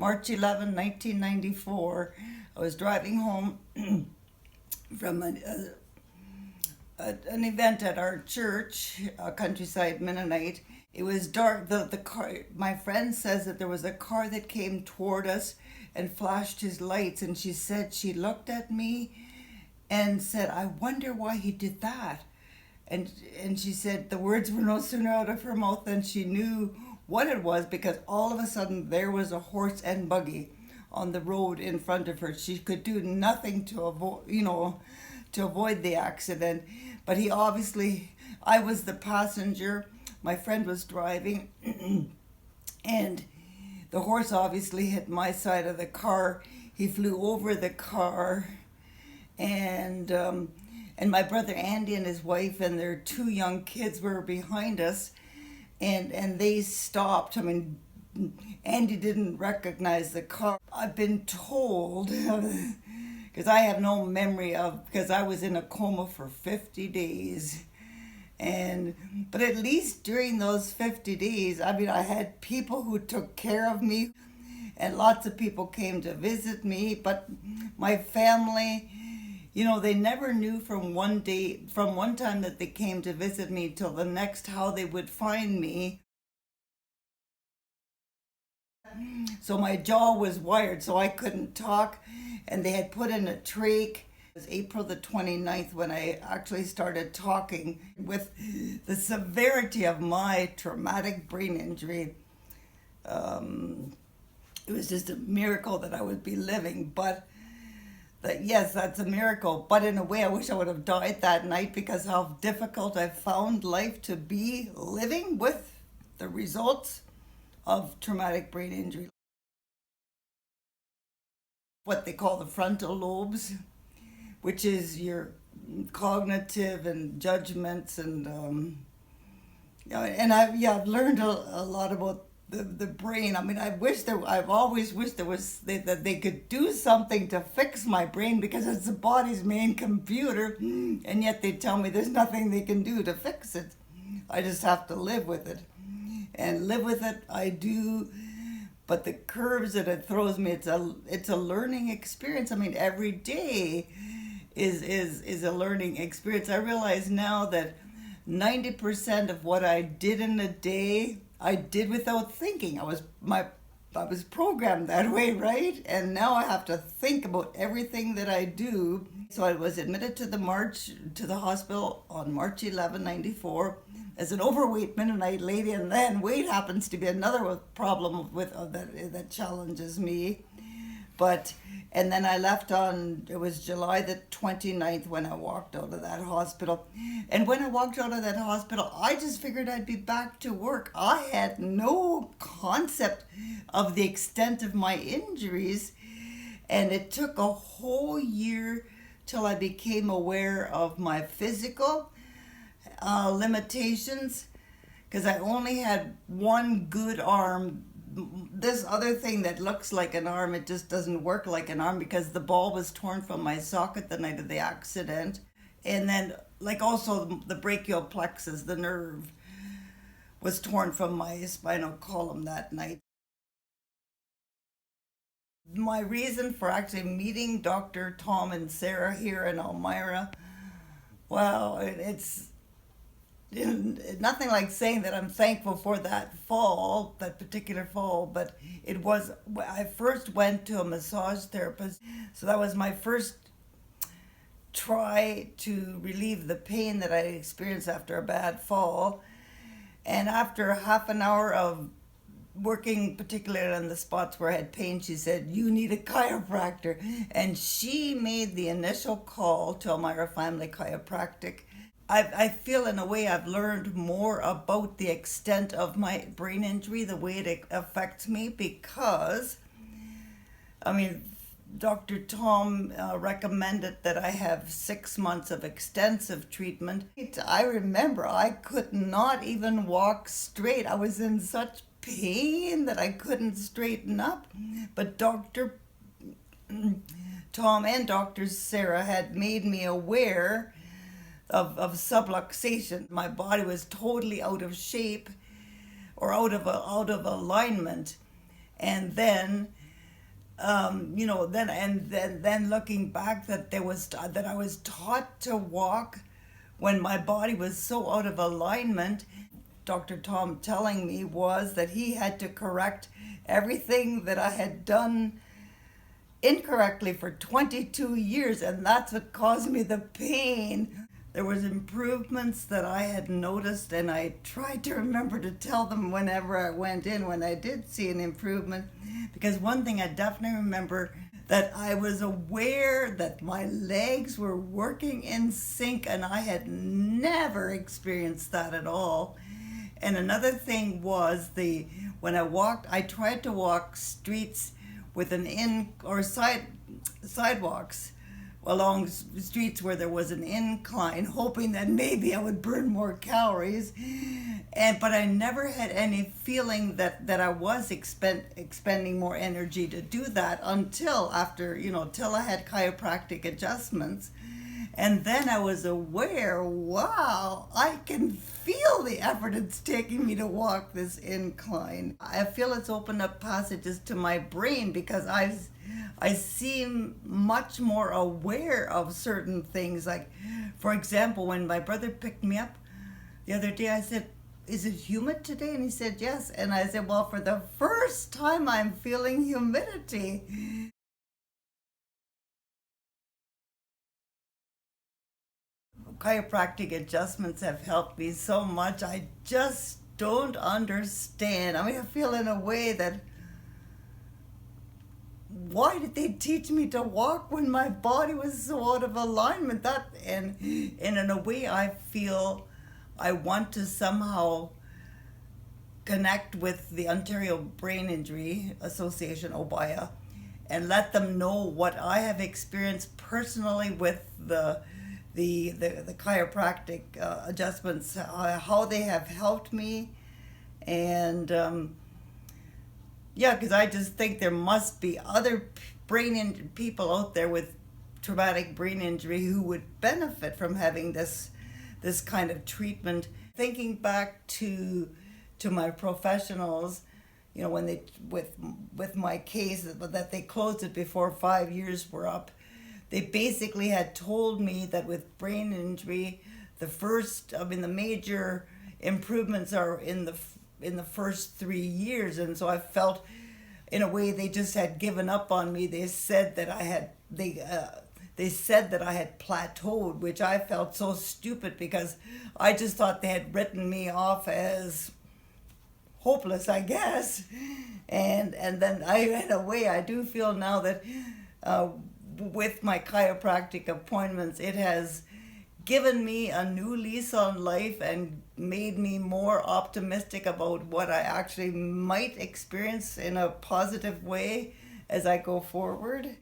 March 11, 1994. I was driving home from an event at our church, Countryside Mennonite. It was dark. The car. My friend says that there was a car that came toward us and flashed his lights, and she said she looked at me and said, "I wonder why he did that." And she said the words were no sooner out of her mouth than she knew what it was, because all of a sudden there was a horse and buggy on the road in front of her. She could do nothing to avoid the accident. But I was the passenger, my friend was driving, and the horse obviously hit my side of the car. He flew over the car, and my brother Andy and his wife and their 2 young kids were behind us, and they stopped. I mean, Andy didn't recognize the car. I've been told, because I have no memory because I was in a coma for 50 days. But at least during those 50 days, I mean, I had people who took care of me, and lots of people came to visit me. But my family, they never knew from one time that they came to visit me till the next how they would find me. So my jaw was wired, so I couldn't talk, and they had put in a trach. It was April the 29th when I actually started talking. With the severity of my traumatic brain injury, it was just a miracle that I would be living. But yes, that's a miracle. But in a way, I wish I would have died that night, because how difficult I found life to be living with the results of traumatic brain injury. What they call the frontal lobes, which is your cognitive and judgments, and I've learned a lot about the brain. I mean, I've always wished that they could do something to fix my brain, because it's the body's main computer, and yet they tell me there's nothing they can do to fix it. I just have to live with it, and live with it I do. But the curves that it throws me, it's a learning experience. I mean, every day is a learning experience. I realize now that 90% of what I did in a day, I did without thinking. I was programmed that way, right? And now I have to think about everything that I do. So I was admitted to the hospital on March 11, 94, as an overweight Mennonite lady, and then weight happens to be another problem that challenges me. And then I left it was July the 29th when I walked out of that hospital. And when I walked out of that hospital, I just figured I'd be back to work. I had no concept of the extent of my injuries. And it took a whole year till I became aware of my physical limitations, because I only had one good arm. This other thing that looks like an arm, it just doesn't work like an arm, because the ball was torn from my socket the night of the accident. And then, also the brachial plexus, the nerve, was torn from my spinal column that night. My reason for actually meeting Dr. Tom and Sarah here in Elmira, well, it's nothing like saying that I'm thankful for that particular fall, but I first went to a massage therapist. So that was my first try to relieve the pain that I experienced after a bad fall. And after half an hour of working particularly on the spots where I had pain, she said, "You need a chiropractor." And she made the initial call to Elmira Family Chiropractic. I feel in a way I've learned more about the extent of my brain injury, the way it affects me, because, Dr. Tom recommended that I have 6 months of extensive treatment. I remember I could not even walk straight. I was in such pain that I couldn't straighten up. But Dr. Tom and Dr. Sarah had made me aware of subluxation. My body was totally out of shape, or out of alignment. And then then looking back, that I was taught to walk when my body was so out of alignment. Dr. Tom telling me was that he had to correct everything that I had done incorrectly for 22 years, and that's what caused me the pain. There was improvements that I had noticed, and I tried to remember to tell them whenever I went in when I did see an improvement, because one thing I definitely remember, that I was aware that my legs were working in sync, and I had never experienced that at all. And another thing was, when I walked, I tried to walk streets with an sidewalks along streets where there was an incline, hoping that maybe I would burn more calories. But I never had any feeling that I was expending more energy to do that until after, till I had chiropractic adjustments. And then I was aware, wow, I can feel the effort it's taking me to walk this incline. I feel it's opened up passages to my brain, because I seem much more aware of certain things. Like, for example, when my brother picked me up the other day, I said, "Is it humid today?" And he said, "Yes." And I said, "Well, for the first time, I'm feeling humidity." Chiropractic adjustments have helped me so much. I just don't understand. I feel in a way that, why did they teach me to walk when my body was so out of alignment? And in a way, I feel I want to somehow connect with the Ontario Brain Injury Association, OBIA, and let them know what I have experienced personally with the chiropractic adjustments, how they have helped me. And because I just think there must be other people out there with traumatic brain injury who would benefit from having this kind of treatment. Thinking back to my professionals, when they with my case, that they closed it before 5 years were up. They basically had told me that with brain injury, the major improvements are in the first 3 years. And so I felt, in a way, they just had given up on me. They said that I had plateaued, which I felt so stupid, because I just thought they had written me off as hopeless, I guess. And then in a way, I do feel now that with my chiropractic appointments, it has given me a new lease on life and made me more optimistic about what I actually might experience in a positive way as I go forward.